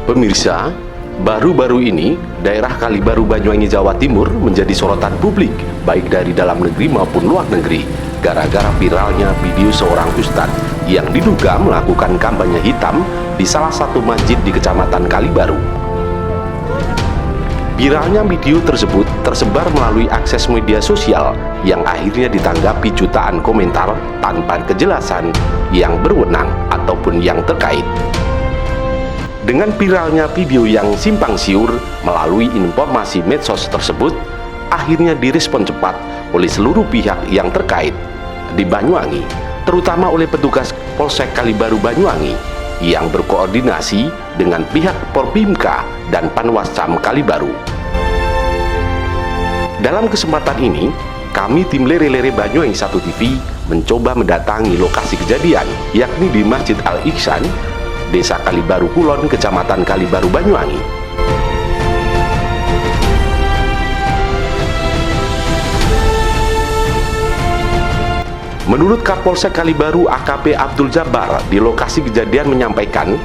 Pemirsa, baru-baru ini daerah Kalibaru Banyuwangi Jawa Timur menjadi sorotan publik baik dari dalam negeri maupun luar negeri gara-gara viralnya video seorang ustadz yang diduga melakukan kampanye hitam di salah satu masjid di Kecamatan Kalibaru. Viralnya video tersebut tersebar melalui akses media sosial yang akhirnya ditanggapi jutaan komentar tanpa kejelasan yang berwenang ataupun yang terkait. Dengan viralnya video yang simpang siur melalui informasi medsos tersebut, akhirnya direspon cepat oleh seluruh pihak yang terkait di Banyuwangi, terutama oleh petugas Polsek Kalibaru Banyuwangi yang berkoordinasi dengan pihak Porbimka dan Panwascam Kalibaru. Dalam kesempatan ini, kami tim Lere-Lere Banyuwangi 1 TV mencoba mendatangi lokasi kejadian, yakni di Masjid Al-Ihsan, Desa Kalibaru Kulon, Kecamatan Kalibaru Banyuwangi. Menurut Kapolsek Kalibaru AKP Abdul Jabbar di lokasi kejadian menyampaikan,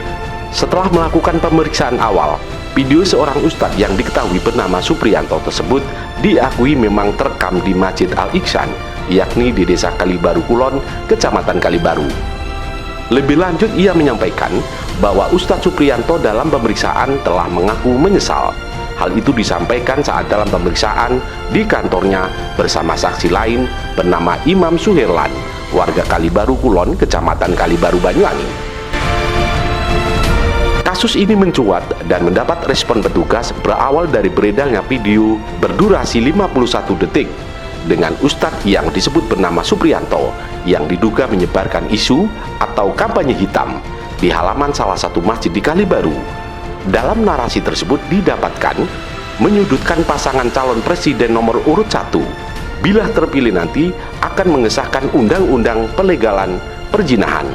setelah melakukan pemeriksaan awal, video seorang ustadz yang diketahui bernama Supriyanto tersebut diakui memang terekam di Masjid Al-Ihsan, yakni di Desa Kalibaru Kulon, Kecamatan Kalibaru. Lebih lanjut, ia menyampaikan bahwa Ustadz Supriyanto dalam pemeriksaan telah mengaku menyesal. Hal itu disampaikan saat dalam pemeriksaan di kantornya bersama saksi lain bernama Imam Suherlan, warga Kalibaru Kulon, Kecamatan Kalibaru Banyuwangi. Kasus ini mencuat dan mendapat respon petugas berawal dari beredarnya video berdurasi 51 detik dengan ustadz yang disebut bernama Supriyanto yang diduga menyebarkan isu atau kampanye hitam di halaman salah satu masjid di Kalibaru. Dalam narasi tersebut didapatkan menyudutkan pasangan calon presiden nomor urut 1 bila terpilih nanti akan mengesahkan undang-undang pelegalan perzinahan.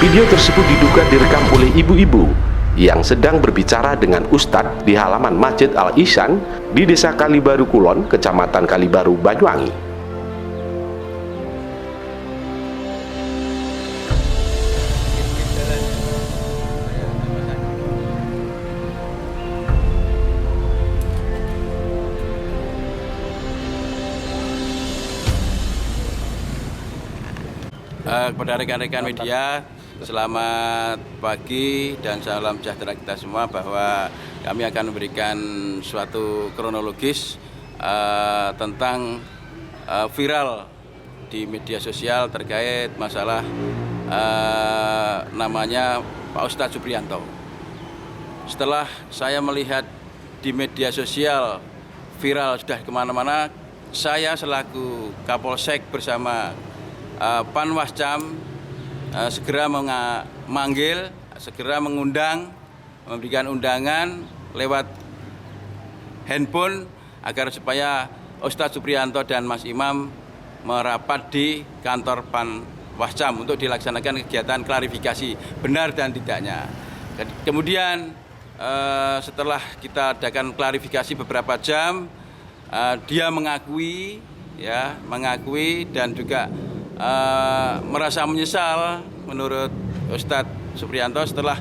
Video tersebut diduga direkam oleh ibu-ibu yang sedang berbicara dengan ustadz di halaman Masjid Al-Ihsan di Desa Kalibaru Kulon, Kecamatan Kalibaru Banyuwangi. Kepada rekan-rekan media, selamat pagi dan salam sejahtera kita semua, bahwa kami akan memberikan suatu kronologis tentang viral di media sosial terkait masalah namanya Pak Ustadz Supriyanto. Setelah saya melihat di media sosial viral sudah kemana-mana, saya selaku Kapolsek bersama Panwascam segera memanggil, segera mengundang, memberikan undangan lewat handphone agar supaya Ustadz Supriyanto dan Mas Imam merapat di kantor Panwascam untuk dilaksanakan kegiatan klarifikasi benar dan tidaknya. Kemudian setelah kita adakan klarifikasi beberapa jam, dia mengakui dan juga merasa menyesal menurut Ustadz Supriyanto. Setelah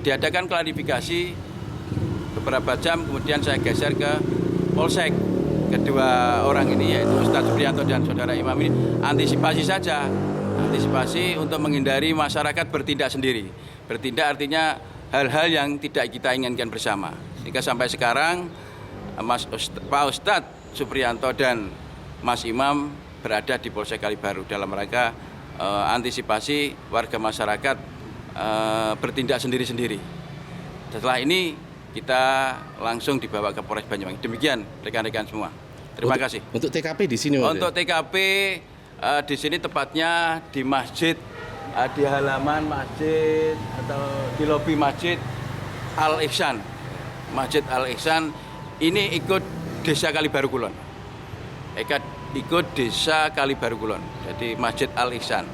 diadakan klarifikasi beberapa jam, kemudian saya geser ke Polsek. Kedua orang ini, yaitu Ustadz Supriyanto dan Saudara Imam ini, antisipasi saja, antisipasi untuk menghindari masyarakat bertindak sendiri. Bertindak artinya hal-hal yang tidak kita inginkan bersama. Sehingga sampai sekarang Pak Ustadz Supriyanto dan Mas Imam berada di Polsek Kalibaru dalam rangka antisipasi warga masyarakat bertindak sendiri-sendiri. Setelah ini kita langsung dibawa ke Polres Banyuwangi. Demikian rekan-rekan semua. Terima kasih. Untuk TKP di sini, Untuk TKP di sini tepatnya di masjid, di halaman masjid atau di lobi Masjid Al-Ihsan. Masjid Al-Ihsan ini ikut Desa Kalibaru Kulon. Ikut Desa Kalibaru Kulon. Jadi Masjid Al-Ihsan.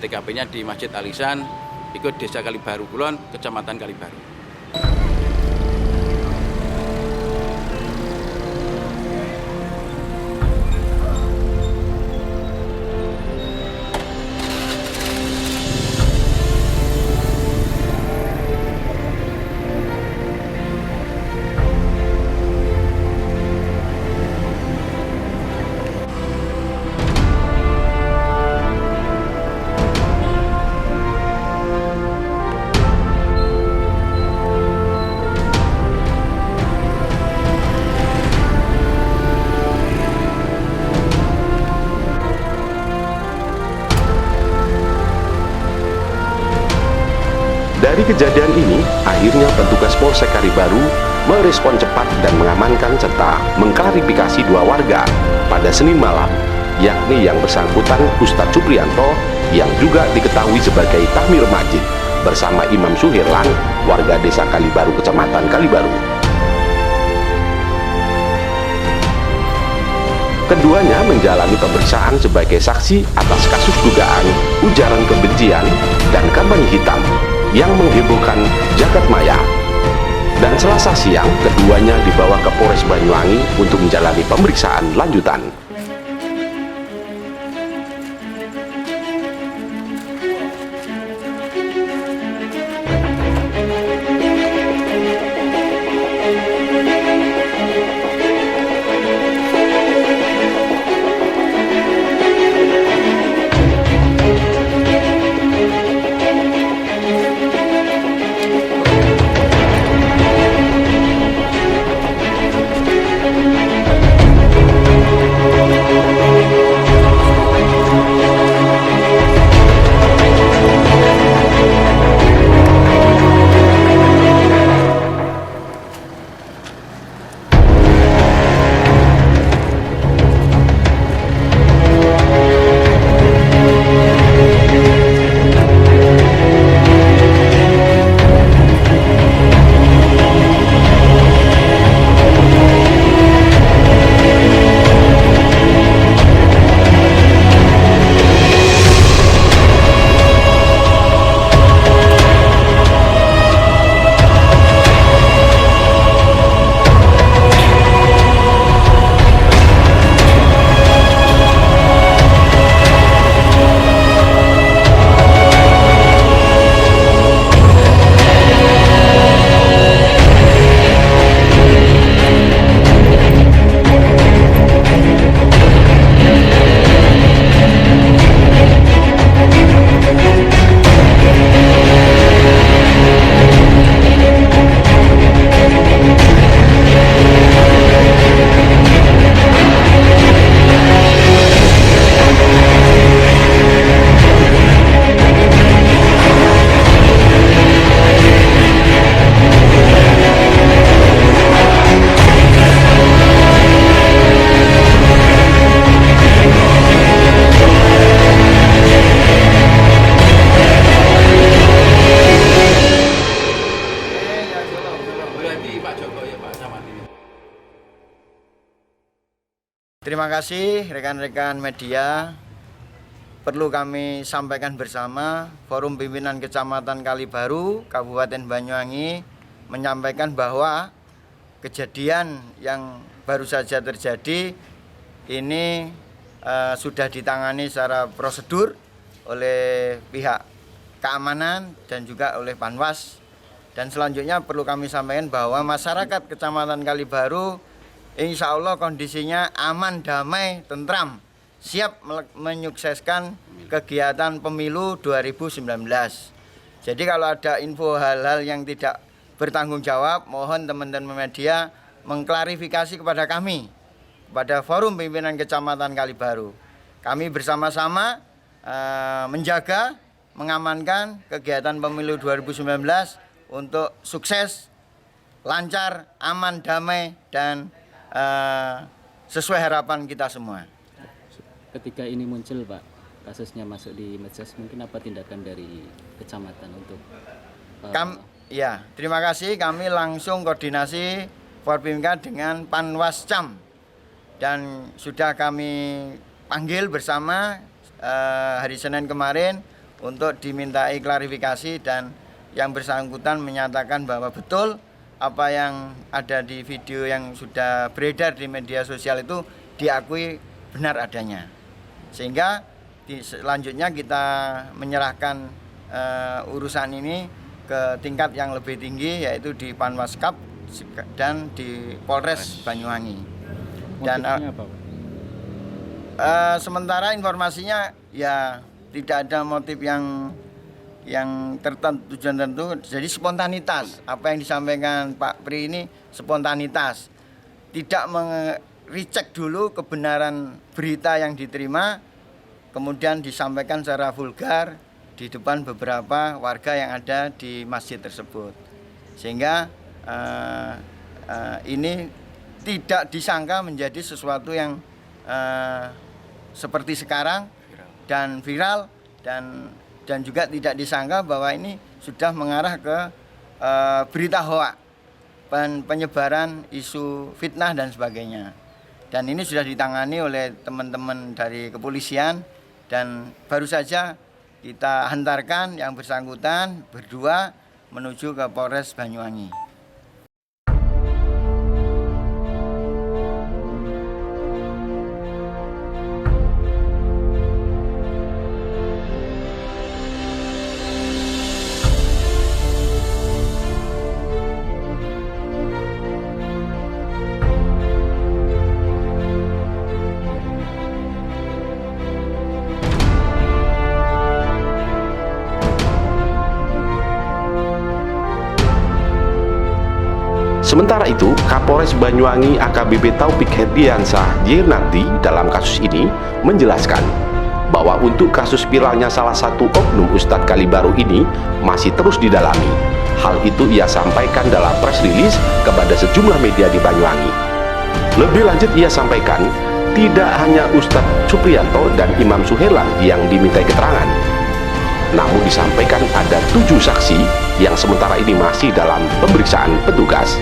TKP-nya di Masjid Al-Ihsan, ikut Desa Kalibaru Kulon, Kecamatan Kalibaru. Dari kejadian ini, akhirnya petugas Polsek Kalibaru merespon cepat dan mengamankan serta mengklarifikasi dua warga pada Senin malam, yakni yang bersangkutan Ustadz Supriyanto yang juga diketahui sebagai Tahmir Masjid bersama Imam Suherlan, warga desa Kalibaru, Kecamatan Kalibaru. Keduanya menjalani pemeriksaan sebagai saksi atas kasus dugaan ujaran kebencian dan kampanye hitam yang menghebohkan jagat maya. Dan Selasa siang, keduanya dibawa ke Polres Banyuwangi untuk menjalani pemeriksaan lanjutan. Terima kasih rekan-rekan media. Perlu kami sampaikan bersama, Forum Pimpinan Kecamatan Kalibaru, Kabupaten Banyuwangi menyampaikan bahwa kejadian yang baru saja terjadi ini sudah ditangani secara prosedur oleh pihak keamanan dan juga oleh Panwas. Dan selanjutnya perlu kami sampaikan bahwa masyarakat Kecamatan Kalibaru insya Allah kondisinya aman, damai, tentram, siap menyukseskan kegiatan pemilu 2019. Jadi kalau ada info hal-hal yang tidak bertanggung jawab, mohon teman-teman media mengklarifikasi kepada kami, kepada Forum Pimpinan Kecamatan Kalibaru. Kami bersama-sama menjaga, mengamankan kegiatan pemilu 2019 untuk sukses, lancar, aman, damai, dan sesuai harapan kita semua. Ketika ini muncul Pak, kasusnya masuk di medsos, mungkin apa tindakan dari kecamatan untuk ya, terima kasih. Kami langsung koordinasi Forpimka dengan Panwascam dan sudah kami panggil bersama hari Senin kemarin untuk dimintai klarifikasi, dan yang bersangkutan menyatakan bahwa betul apa yang ada di video yang sudah beredar di media sosial itu diakui benar adanya. Sehingga selanjutnya kita menyerahkan urusan ini ke tingkat yang lebih tinggi, yaitu di Panwaskap dan di Polres Banyuwangi. Dan sementara informasinya ya tidak ada motif yang tertentu, tujuan tertentu. Jadi spontanitas, apa yang disampaikan Pak Pri ini spontanitas, tidak recheck dulu kebenaran berita yang diterima, kemudian disampaikan secara vulgar di depan beberapa warga yang ada di masjid tersebut. Sehingga ini tidak disangka menjadi sesuatu yang seperti sekarang dan viral dan juga tidak disangka bahwa ini sudah mengarah ke berita hoak, penyebaran isu fitnah dan sebagainya. Dan ini sudah ditangani oleh teman-teman dari kepolisian dan baru saja kita hantarkan yang bersangkutan berdua menuju ke Polres Banyuwangi. Sementara itu, Kapolres Banyuwangi AKBP Taufik Herdiansah Jirnati dalam kasus ini menjelaskan bahwa untuk kasus viralnya salah satu oknum Ustadz Kalibaru ini masih terus didalami. Hal itu ia sampaikan dalam press release kepada sejumlah media di Banyuwangi. Lebih lanjut ia sampaikan, tidak hanya Ustadz Supriyanto dan Imam Suhelan yang dimintai keterangan, namun disampaikan ada 7 saksi yang sementara ini masih dalam pemeriksaan petugas.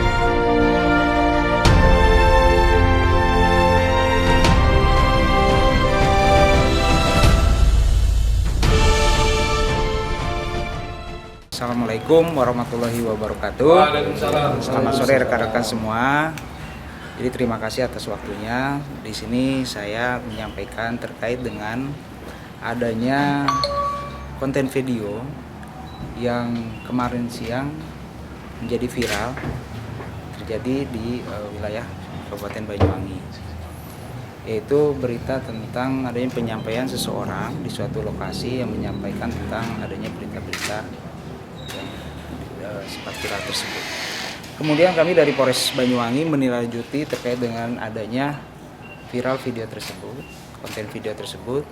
Assalamualaikum warahmatullahi wabarakatuh. Selamat sore rekan-rekan semua. Jadi terima kasih atas waktunya. Di sini saya menyampaikan terkait dengan adanya konten video yang kemarin siang menjadi viral terjadi di wilayah Kabupaten Banyuwangi, yaitu berita tentang adanya penyampaian seseorang di suatu lokasi yang menyampaikan tentang adanya berita-berita yang sempat viral tersebut. Kemudian kami dari Polres Banyuwangi menindaklanjuti terkait dengan adanya viral video tersebut, konten video tersebut.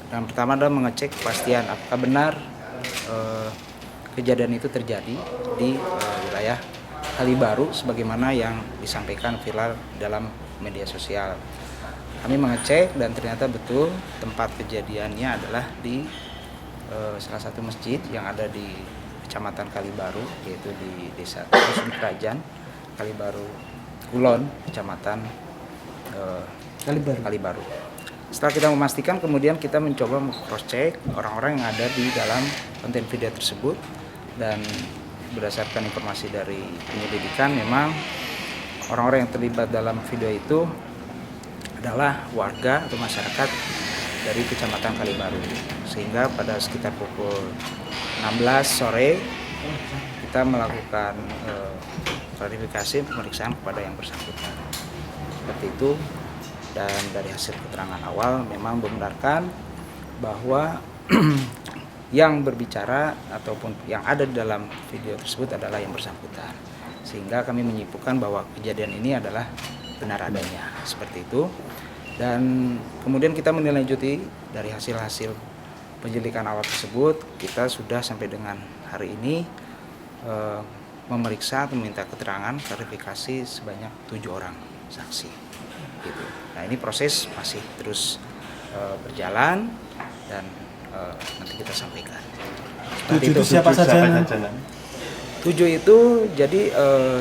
Yang pertama adalah mengecek kepastian apakah benar kejadian itu terjadi di wilayah Kalibaru sebagaimana yang disampaikan viral dalam media sosial. Kami mengecek dan ternyata betul tempat kejadiannya adalah di salah satu masjid yang ada di Kecamatan Kalibaru, yaitu di Desa Dusun Kerajaan Kalibaru Kulon, Kecamatan Kalibaru. Setelah kita memastikan, kemudian kita mencoba cross-check orang-orang yang ada di dalam konten video tersebut, dan berdasarkan informasi dari penyelidikan memang orang-orang yang terlibat dalam video itu adalah warga atau masyarakat dari Kecamatan Kalibaru. Sehingga pada sekitar pukul 16 sore kita melakukan klarifikasi pemeriksaan kepada yang bersangkutan. Seperti itu. Dan dari hasil keterangan awal memang membenarkan bahwa yang berbicara ataupun yang ada di dalam video tersebut adalah yang bersangkutan. Sehingga kami menyimpulkan bahwa kejadian ini adalah benar adanya, seperti itu. Dan kemudian kita menindaklanjuti dari hasil-hasil penyelidikan awal tersebut, kita sudah sampai dengan hari ini memeriksa atau meminta keterangan klarifikasi sebanyak 7 orang saksi. Gitu. Nah, ini proses masih terus berjalan dan nanti kita sampaikan. 7 itu siapa saja? 7 itu jadi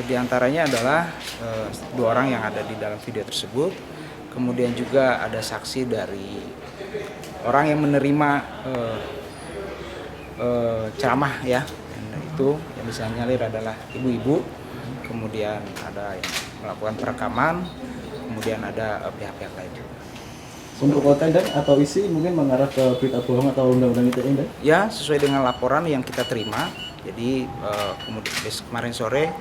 diantaranya adalah 2 orang yang ada di dalam video tersebut. Kemudian juga ada saksi dari orang yang menerima ceramah ya. Dan itu yang bisa nyalir adalah ibu-ibu. Kemudian ada yang melakukan perekaman. Kemudian ada pihak-pihak lain juga. Untuk konten dan atau isi mungkin mengarah ke berita bohong atau undang-undang ITE? Ya, sesuai dengan laporan yang kita terima. Jadi kemudian kemarin sore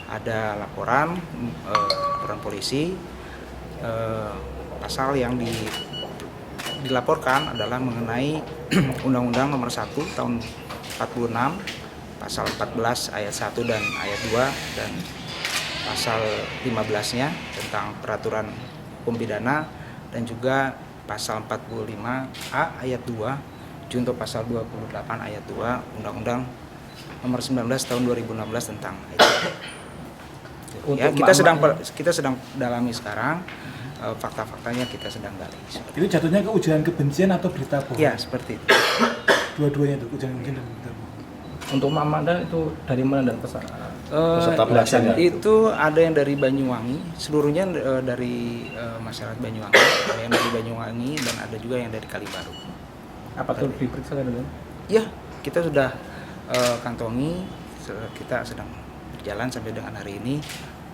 ada laporan polisi. Pasal yang dilaporkan adalah mengenai Undang-Undang Nomor 1 Tahun 46, Pasal 14 ayat 1 dan ayat 2 dan Pasal 15-nya tentang peraturan hukum pidana, dan juga Pasal 45A ayat 2 junto pasal 28 ayat 2 Undang-Undang Nomor 19 Tahun 2016 tentang IT. Ya, kita sedang dalami sekarang, fakta-faktanya kita sedang gali. Itu jatuhnya ke ujaran kebencian atau berita bohong? Ya, seperti itu. Dua-duanya itu, ujaran kebencian dan berita bohong. Untuk Mama dan itu dari mana dan peserta Belasan itu ada yang dari Banyuwangi, seluruhnya dari masyarakat Banyuwangi, ada yang dari Banyuwangi dan ada juga yang dari Kalibaru. Apa tuh diperiksa kan? Ya, kita sudah kantongi, kita sedang berjalan sampai dengan hari ini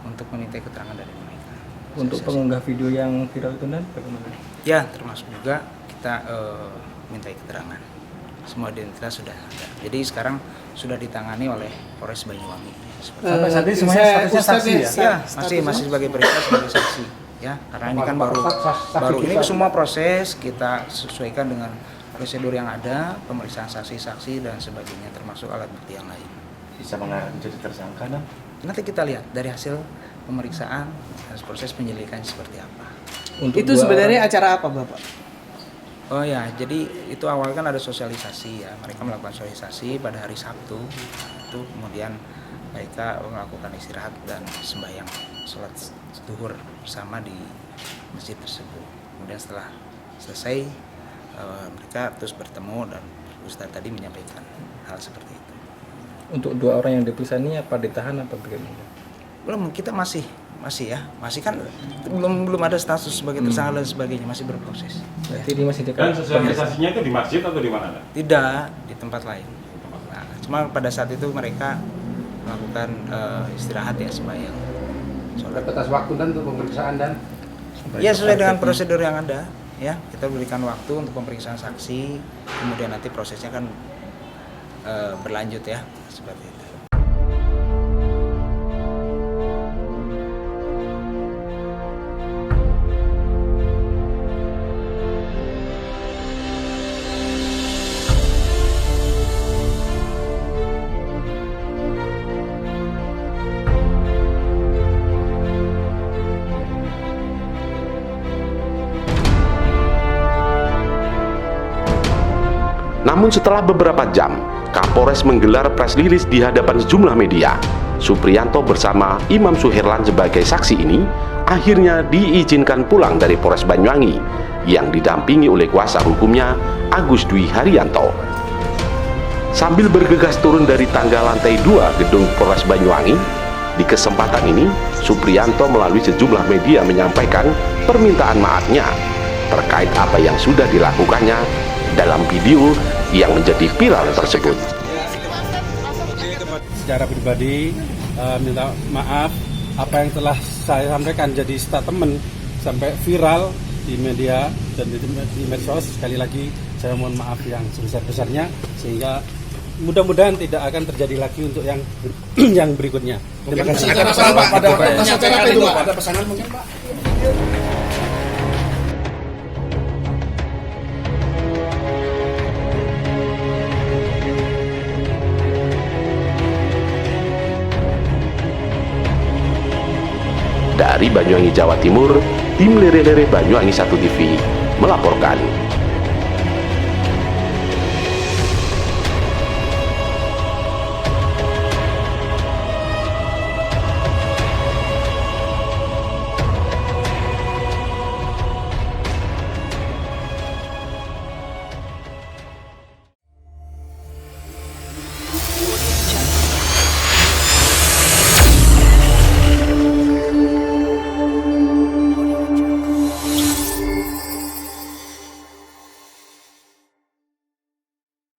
untuk meminta keterangan dari mereka. Untuk pengunggah video yang viral itu dan bagaimana? Ya, termasuk juga kita minta keterangan. Semua identitas sudah ada. Jadi sekarang sudah ditangani oleh Polres Banyuwangi. Sampai saat ini semuanya statusnya saksi ya? Ya, masih sebagai periksa sebagai saksi. Ya, karena ini kan baru ini semua proses kita sesuaikan dengan prosedur yang ada, pemeriksaan saksi-saksi dan sebagainya, termasuk alat bukti yang lain. Bisa mengarah menjadi tersangka dan Nanti kita lihat dari hasil pemeriksaan dan proses penyelidikan seperti apa. Itu sebenarnya acara apa, Bapak? Oh ya, jadi itu awalnya kan ada sosialisasi ya. Mereka melakukan sosialisasi pada hari Sabtu. Itu kemudian mereka melakukan istirahat dan sembahyang sholat zuhur bersama di masjid tersebut. Kemudian setelah selesai mereka terus bertemu dan Ustadz tadi menyampaikan hal seperti itu. Untuk 2 orang yang diperiksa ini apa ditahan apa bagaimana? Belum, kita masih kan belum ada status sebagai tersangka dan sebagainya, masih berproses. Berarti ini masih dekat. Dan sosialisasinya itu di masjid atau di mana? Tidak, di tempat lain. Nah, cuma pada saat itu mereka melakukan istirahat ya, sembahyang. batas waktu dan untuk pemeriksaan dan Ya, sesuai dengan prosedur yang ada. Ya, kita berikan waktu untuk pemeriksaan saksi, kemudian nanti prosesnya kan berlanjut ya, seperti itu. Namun setelah beberapa jam, Kapolres menggelar press release di hadapan sejumlah media. Supriyanto bersama Imam Suherlan sebagai saksi ini akhirnya diizinkan pulang dari Polres Banyuwangi yang didampingi oleh kuasa hukumnya Agus Dwi Haryanto. Sambil bergegas turun dari tangga lantai 2 gedung Polres Banyuwangi, di kesempatan ini Supriyanto melalui sejumlah media menyampaikan permintaan maafnya terkait apa yang sudah dilakukannya dalam video yang menjadi viral tersebut. Secara pribadi minta maaf apa yang telah saya sampaikan jadi statement sampai viral di media dan di medsos. Sekali lagi saya mohon maaf yang sebesar-besarnya sehingga mudah-mudahan tidak akan terjadi lagi untuk yang yang berikutnya. Terima kasih. Ada pesan Pak pada acara itu Pak? Ada pesanan mungkin Pak? Dari Banyuwangi, Jawa Timur, tim Lere-Lere Banyuwangi 1 TV melaporkan.